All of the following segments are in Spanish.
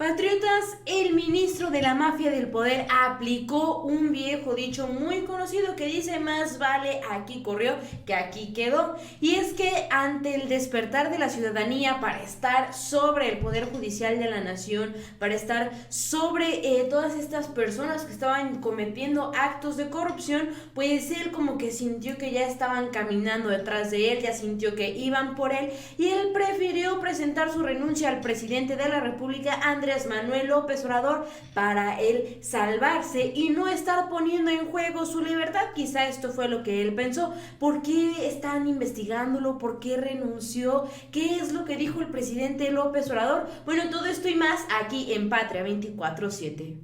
Patriotas, el ministro de la mafia del poder aplicó un viejo dicho muy conocido que dice: más vale aquí corrió que aquí quedó. Y es que ante el despertar de la ciudadanía para estar sobre el poder judicial de la nación, para estar sobre todas estas personas que estaban cometiendo actos de corrupción, pues él como que sintió que ya estaban caminando detrás de él, ya sintió que iban por él, y él prefirió presentar su renuncia al presidente de la República, Andrés Manuel López Obrador, para él salvarse y no estar poniendo en juego su libertad. Quizá esto fue lo que él pensó. ¿Por qué están investigándolo? ¿Por qué renunció? ¿Qué es lo que dijo el presidente López Obrador? Bueno, todo esto y más aquí en Patria 24/7.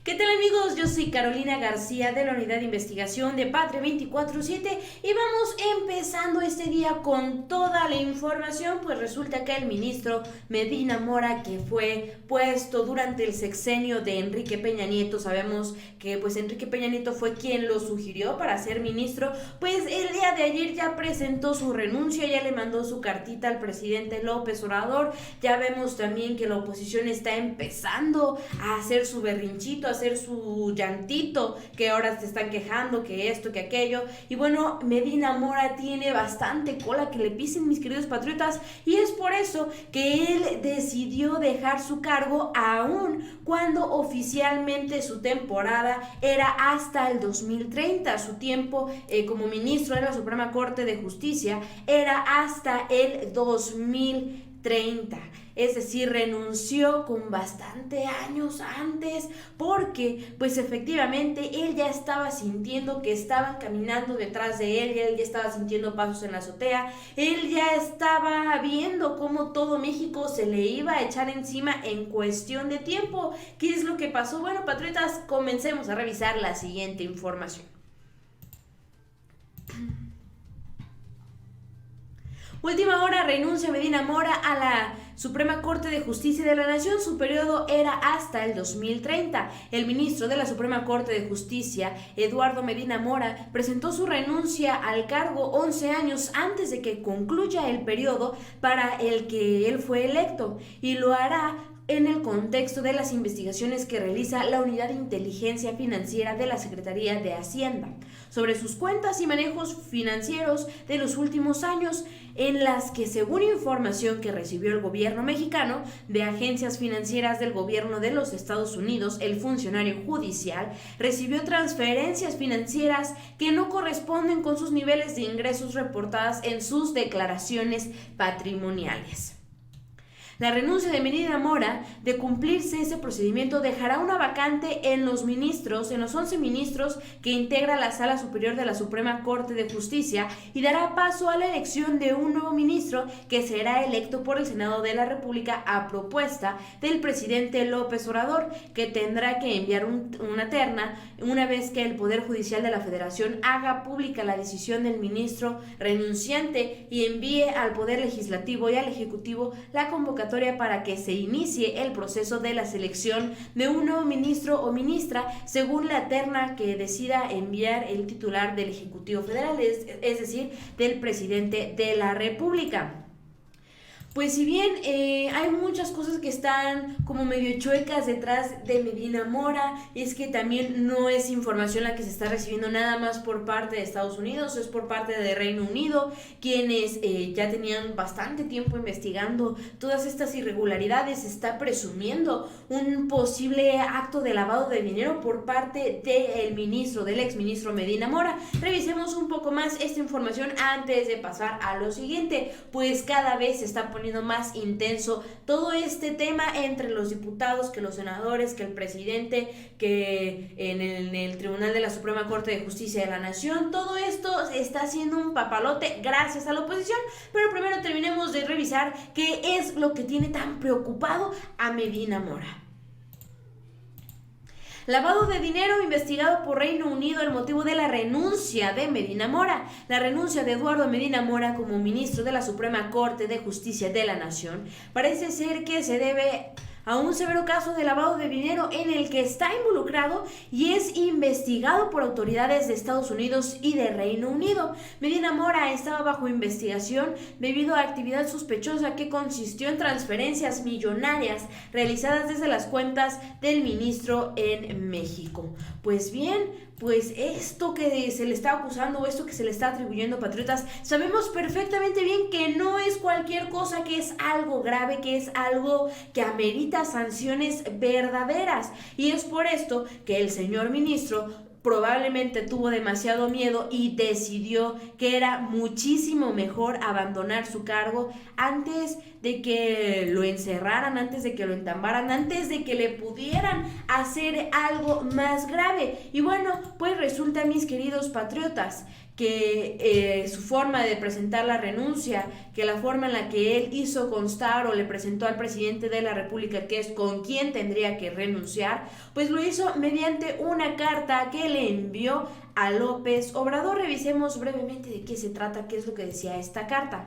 ¿Qué tal, amigos? Yo soy Carolina García de la Unidad de Investigación de Patria 24/7 y vamos empezando este día con toda la información. Pues resulta que el ministro Medina Mora, que fue puesto durante el sexenio de Enrique Peña Nieto, sabemos que pues Enrique Peña Nieto fue quien lo sugirió para ser ministro, pues el día de ayer ya presentó su renuncia, ya le mandó su cartita al presidente López Obrador. Ya vemos también que la oposición está empezando a hacer su berrinchito, hacer su llantito, que ahora se están quejando, que esto, que aquello. Y bueno, Medina Mora tiene bastante cola que le pisen, mis queridos patriotas, y es por eso que él decidió dejar su cargo aún cuando oficialmente su temporada era hasta el 2030. Su tiempo como ministro de la Suprema Corte de Justicia era hasta el 2030. Es decir, renunció con bastante años antes, porque pues efectivamente él ya estaba sintiendo que estaban caminando detrás de él, ya estaba sintiendo pasos en la azotea, él ya estaba viendo cómo todo México se le iba a echar encima en cuestión de tiempo. ¿Qué es lo que pasó? Bueno, patriotas, comencemos a revisar la siguiente información. Última hora, renuncia Medina Mora a la Suprema Corte de Justicia de la Nación. Su periodo era hasta el 2030. El ministro de la Suprema Corte de Justicia, Eduardo Medina Mora, presentó su renuncia al cargo 11 años antes de que concluya el periodo para el que él fue electo, y lo hará en el contexto de las investigaciones que realiza la Unidad de Inteligencia Financiera de la Secretaría de Hacienda sobre sus cuentas y manejos financieros de los últimos años, en las que, según información que recibió el gobierno mexicano de agencias financieras del gobierno de los Estados Unidos, el funcionario judicial recibió transferencias financieras que no corresponden con sus niveles de ingresos reportadas en sus declaraciones patrimoniales. La renuncia de Medina Mora, de cumplirse ese procedimiento, dejará una vacante en los 11 ministros que integra la Sala Superior de la Suprema Corte de Justicia, y dará paso a la elección de un nuevo ministro que será electo por el Senado de la República a propuesta del presidente López Obrador, que tendrá que enviar una terna una vez que el Poder Judicial de la Federación haga pública la decisión del ministro renunciante y envíe al Poder Legislativo y al Ejecutivo la convocatoria para que se inicie el proceso de la selección de un nuevo ministro o ministra según la terna que decida enviar el titular del Ejecutivo Federal, es decir, del presidente de la República. Pues si bien hay muchas cosas que están como medio chuecas detrás de Medina Mora, es que también no es información la que se está recibiendo nada más por parte de Estados Unidos, es por parte de Reino Unido, quienes ya tenían bastante tiempo investigando todas estas irregularidades. Se está presumiendo un posible acto de lavado de dinero por parte del exministro Medina Mora. Revisemos un poco más esta información antes de pasar a lo siguiente, pues cada vez se está poniendo más intenso todo este tema entre los diputados, que los senadores, que el presidente, que en el Tribunal de la Suprema Corte de Justicia de la Nación. Todo esto está haciendo un papalote gracias a la oposición, pero primero terminemos de revisar qué es lo que tiene tan preocupado a Medina Mora. Lavado de dinero investigado por Reino Unido, el motivo de la renuncia de Medina Mora. La renuncia de Eduardo Medina Mora como ministro de la Suprema Corte de Justicia de la Nación parece ser que se debe a un severo caso de lavado de dinero en el que está involucrado y es investigado por autoridades de Estados Unidos y de Reino Unido. Medina Mora estaba bajo investigación debido a actividad sospechosa que consistió en transferencias millonarias realizadas desde las cuentas del ministro en México. Pues bien, pues esto que se le está acusando, esto que se le está atribuyendo, patriotas, sabemos perfectamente bien que no es cualquier cosa, que es algo grave, que es algo que amerita sanciones verdaderas. Y es por esto que el señor ministro probablemente tuvo demasiado miedo y decidió que era muchísimo mejor abandonar su cargo antes de que lo encerraran, antes de que lo entambaran, antes de que le pudieran hacer algo más grave. Y bueno, pues resulta, mis queridos patriotas, que su forma de presentar la renuncia, que la forma en la que él hizo constar o le presentó al presidente de la República, que es con quien tendría que renunciar, pues lo hizo mediante una carta que le envió a López Obrador. Revisemos brevemente de qué se trata, qué es lo que decía esta carta.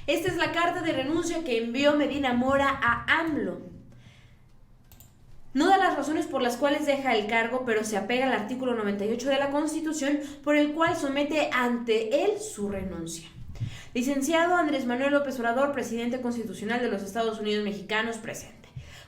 Esta es la carta de renuncia que envió Medina Mora a AMLO. No da las razones por las cuales deja el cargo, pero se apega al artículo 98 de la Constitución, por el cual somete ante él su renuncia. Licenciado Andrés Manuel López Obrador, presidente constitucional de los Estados Unidos mexicanos, presente.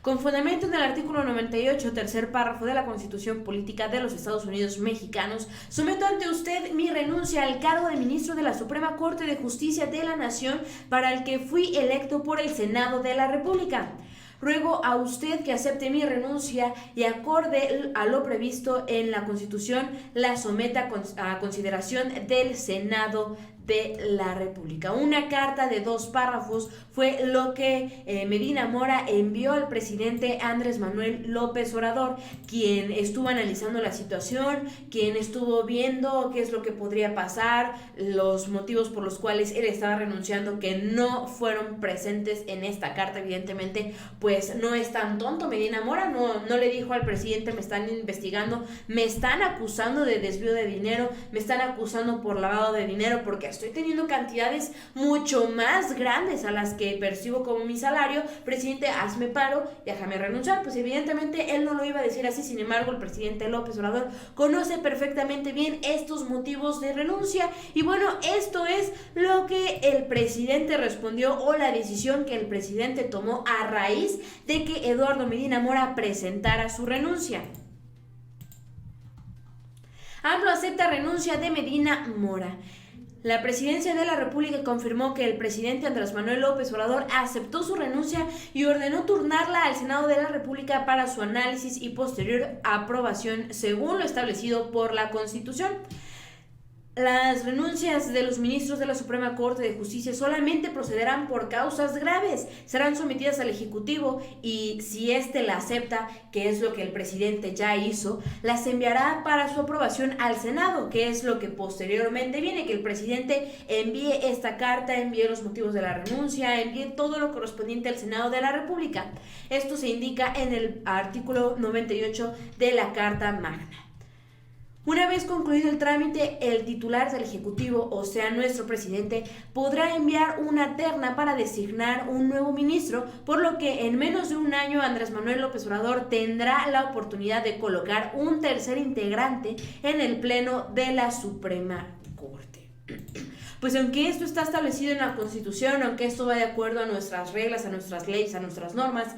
Con fundamento en el artículo 98, tercer párrafo de la Constitución Política de los Estados Unidos mexicanos, someto ante usted mi renuncia al cargo de ministro de la Suprema Corte de Justicia de la Nación, para el que fui electo por el Senado de la República. Ruego a usted que acepte mi renuncia y, acorde a lo previsto en la Constitución, la someta a consideración del Senado de la República. Una carta de 2 párrafos fue lo que Medina Mora envió al presidente Andrés Manuel López Obrador, quien estuvo analizando la situación, quien estuvo viendo qué es lo que podría pasar, los motivos por los cuales él estaba renunciando, que no fueron presentes en esta carta. Evidentemente, pues no es tan tonto Medina Mora, no le dijo al presidente: me están investigando, me están acusando de desvío de dinero, me están acusando por lavado de dinero, porque estoy teniendo cantidades mucho más grandes a las que percibo como mi salario. Presidente, hazme paro, déjame renunciar. Pues evidentemente él no lo iba a decir así. Sin embargo, el presidente López Obrador conoce perfectamente bien estos motivos de renuncia. Y bueno, esto es lo que el presidente respondió, o la decisión que el presidente tomó a raíz de que Eduardo Medina Mora presentara su renuncia. AMLO acepta renuncia de Medina Mora. La presidencia de la República confirmó que el presidente Andrés Manuel López Obrador aceptó su renuncia y ordenó turnarla al Senado de la República para su análisis y posterior aprobación, según lo establecido por la Constitución. Las renuncias de los ministros de la Suprema Corte de Justicia solamente procederán por causas graves, serán sometidas al Ejecutivo y, si éste la acepta, que es lo que el presidente ya hizo, las enviará para su aprobación al Senado, que es lo que posteriormente viene, que el presidente envíe esta carta, envíe los motivos de la renuncia, envíe todo lo correspondiente al Senado de la República. Esto se indica en el artículo 98 de la Carta Magna. Una vez concluido el trámite, el titular del Ejecutivo, o sea, nuestro presidente, podrá enviar una terna para designar un nuevo ministro, por lo que en menos de un año Andrés Manuel López Obrador tendrá la oportunidad de colocar un tercer integrante en el Pleno de la Suprema Corte. Pues aunque esto está establecido en la Constitución, aunque esto va de acuerdo a nuestras reglas, a nuestras leyes, a nuestras normas,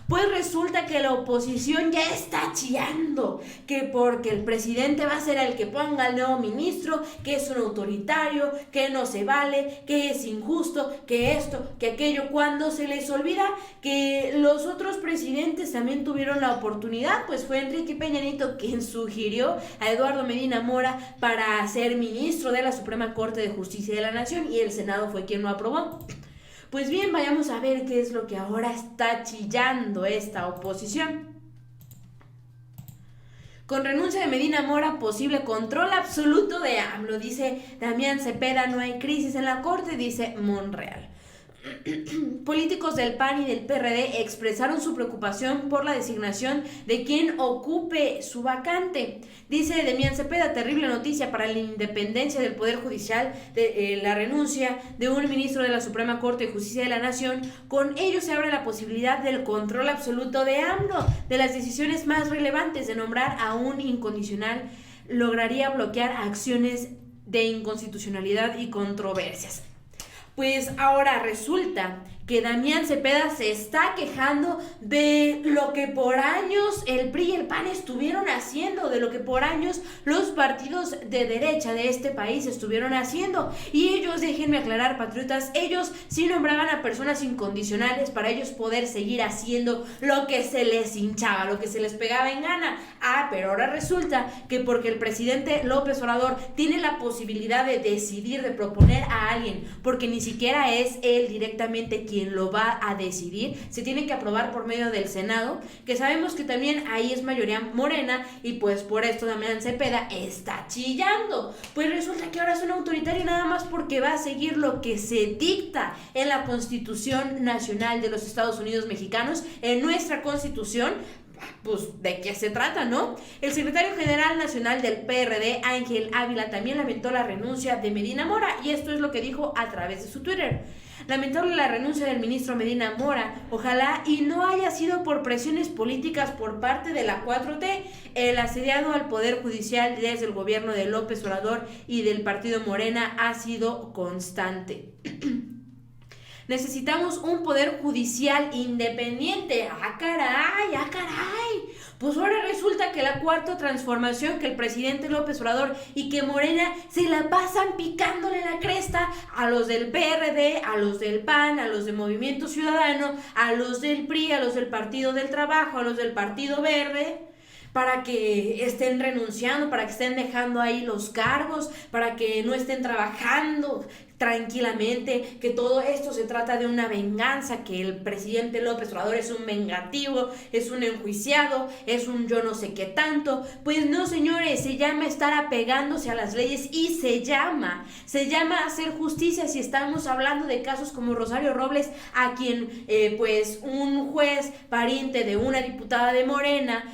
pues resulta que la oposición ya está chillando, que porque el presidente va a ser el que ponga al nuevo ministro, que es un autoritario, que no se vale, que es injusto, que esto, que aquello, cuando se les olvida que los otros presidentes también tuvieron la oportunidad. Pues fue Enrique Peña Nieto quien sugirió a Eduardo Medina Mora para ser ministro de la Suprema Corte de Justicia de la Nación, y el Senado fue quien lo aprobó. Pues bien, vayamos a ver qué es lo que ahora está chillando esta oposición. Con renuncia de Medina Mora, posible control absoluto de AMLO, dice Damián Cepeda. No hay crisis en la Corte, dice Monreal. Políticos del PAN y del PRD expresaron su preocupación por la designación de quien ocupe su vacante. Dice Damián Cepeda, terrible noticia para la independencia del Poder Judicial, la renuncia de un ministro de la Suprema Corte de Justicia de la Nación. Con ello se abre la posibilidad del control absoluto de AMLO, de las decisiones más relevantes. De nombrar a un incondicional lograría bloquear acciones de inconstitucionalidad y controversias. Pues ahora resulta que Damián Cepeda se está quejando de lo que por años el PRI y el PAN estuvieron haciendo, de lo que por años los partidos de derecha de este país estuvieron haciendo. Y ellos, déjenme aclarar, patriotas, ellos sí nombraban a personas incondicionales para ellos poder seguir haciendo lo que se les hinchaba, lo que se les pegaba en gana. Pero ahora resulta que porque el presidente López Obrador tiene la posibilidad de decidir, de proponer a alguien, porque ni siquiera es él directamente quien lo va a decidir, se tiene que aprobar por medio del Senado, que sabemos que también ahí es mayoría morena, y pues por esto Damián Cepeda está chillando. Pues resulta que ahora es un autoritario nada más porque va a seguir lo que se dicta en la Constitución Nacional de los Estados Unidos Mexicanos, en nuestra Constitución. Pues, ¿de qué se trata, no? El secretario general nacional del PRD, Ángel Ávila, también lamentó la renuncia de Medina Mora, y esto es lo que dijo a través de su Twitter. Lamentable la renuncia del ministro Medina Mora, ojalá y no haya sido por presiones políticas por parte de la 4T. El asediado al Poder Judicial desde el gobierno de López Obrador y del partido Morena ha sido constante. Necesitamos un poder judicial independiente. ¡Ah, caray! ¡Ah, caray! Pues ahora resulta que la cuarta transformación, que el presidente López Obrador y que Morena se la pasan picándole la cresta a los del PRD, a los del PAN, a los de Movimiento Ciudadano, a los del PRI, a los del Partido del Trabajo, a los del Partido Verde, para que estén renunciando, para que estén dejando ahí los cargos, para que no estén trabajando tranquilamente, que todo esto se trata de una venganza, que el presidente López Obrador es un vengativo, es un enjuiciado, es un yo no sé qué tanto. Pues no, señores, se llama estar apegándose a las leyes y se llama hacer justicia. Si estamos hablando de casos como Rosario Robles, a quien pues un juez pariente de una diputada de Morena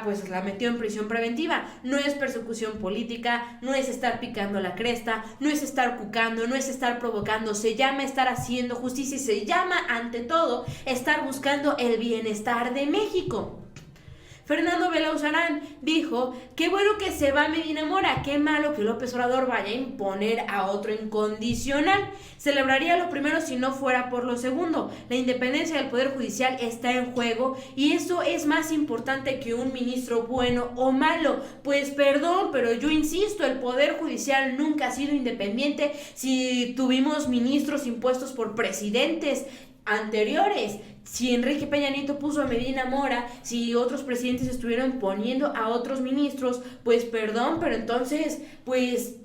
pues la metió en prisión preventiva. No es persecución política, no es estar picando la cresta, no es estar cucando, no es estar provocando, se llama estar haciendo justicia y se llama, ante todo, estar buscando el bienestar de México. Fernando Belauzarán dijo: qué bueno que se va Medina Mora, qué malo que López Obrador vaya a imponer a otro incondicional. Celebraría lo primero si no fuera por lo segundo. La independencia del Poder Judicial está en juego y eso es más importante que un ministro bueno o malo. Pues perdón, pero yo insisto, el Poder Judicial nunca ha sido independiente. Si tuvimos ministros impuestos por presidentes anteriores, si Enrique Peña Nieto puso a Medina Mora, si otros presidentes estuvieron poniendo a otros ministros, pues perdón, pero entonces, pues,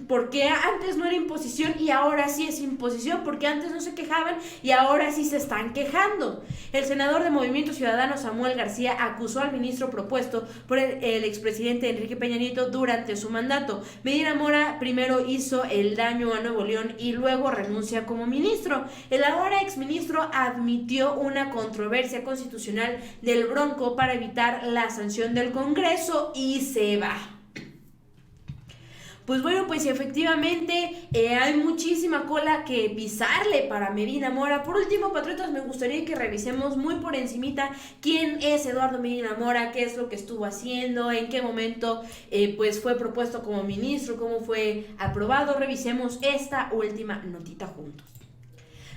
¿por qué antes no era imposición y ahora sí es imposición? Porque antes no se quejaban y ahora sí se están quejando. El senador de Movimiento Ciudadano, Samuel García, acusó al ministro propuesto por el expresidente Enrique Peña Nieto durante su mandato. Medina Mora primero hizo el daño a Nuevo León y luego renuncia como ministro. El ahora exministro admitió una controversia constitucional del Bronco para evitar la sanción del Congreso y se va. Pues bueno, pues efectivamente hay muchísima cola que pisarle para Medina Mora. Por último, patriotas, me gustaría que revisemos muy por encimita quién es Eduardo Medina Mora, qué es lo que estuvo haciendo, en qué momento pues fue propuesto como ministro, cómo fue aprobado. Revisemos esta última notita juntos.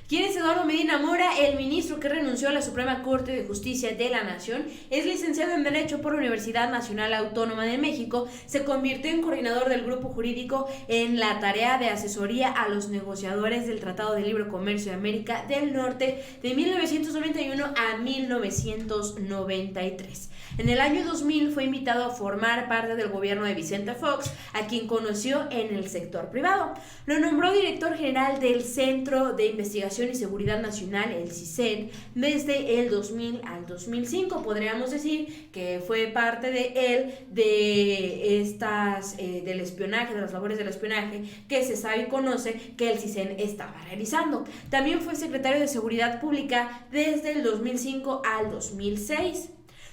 ¿Quién es Eduardo Medina Mora? El ministro que renunció a la Suprema Corte de Justicia de la Nación. Es licenciado en Derecho por la Universidad Nacional Autónoma de México. Se convirtió en coordinador del grupo jurídico en la tarea de asesoría a los negociadores del Tratado de Libre Comercio de América del Norte de 1991 a 1993. En el año 2000 fue invitado a formar parte del gobierno de Vicente Fox, a quien conoció en el sector privado. Lo nombró director general del Centro de Investigación y Seguridad Nacional, el CISEN, desde el 2000 al 2005. Podríamos decir que fue parte de él del espionaje, de las labores del espionaje que se sabe y conoce que el CISEN estaba realizando. También fue secretario de Seguridad Pública desde el 2005 al 2006.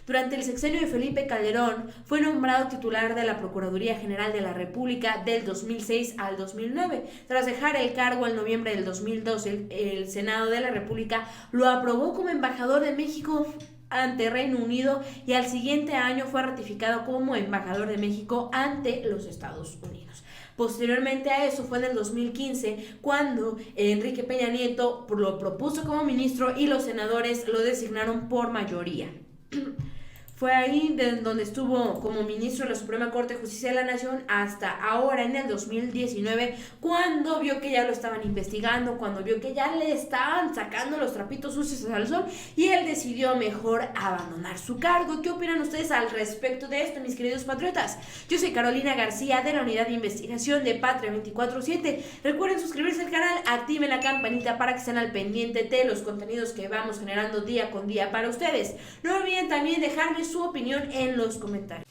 Durante el sexenio de Felipe Calderón fue nombrado titular de la Procuraduría General de la República del 2006 al 2009. Tras dejar el cargo en noviembre del 2012, el Senado de la República lo aprobó como embajador de México ante Reino Unido y al siguiente año fue ratificado como embajador de México ante los Estados Unidos. Posteriormente a eso fue en el 2015 cuando Enrique Peña Nieto lo propuso como ministro y los senadores lo designaron por mayoría. Fue ahí donde estuvo como ministro de la Suprema Corte de Justicia de la Nación hasta ahora en el 2019, cuando vio que ya lo estaban investigando, cuando vio que ya le estaban sacando los trapitos sucios al sol y él decidió mejor abandonar su cargo. ¿Qué opinan ustedes al respecto de esto, mis queridos patriotas? Yo soy Carolina García de la Unidad de Investigación de Patria 24/7. Recuerden suscribirse al canal, activen la campanita para que estén al pendiente de los contenidos que vamos generando día con día para ustedes. No olviden también dejarme su opinión en los comentarios.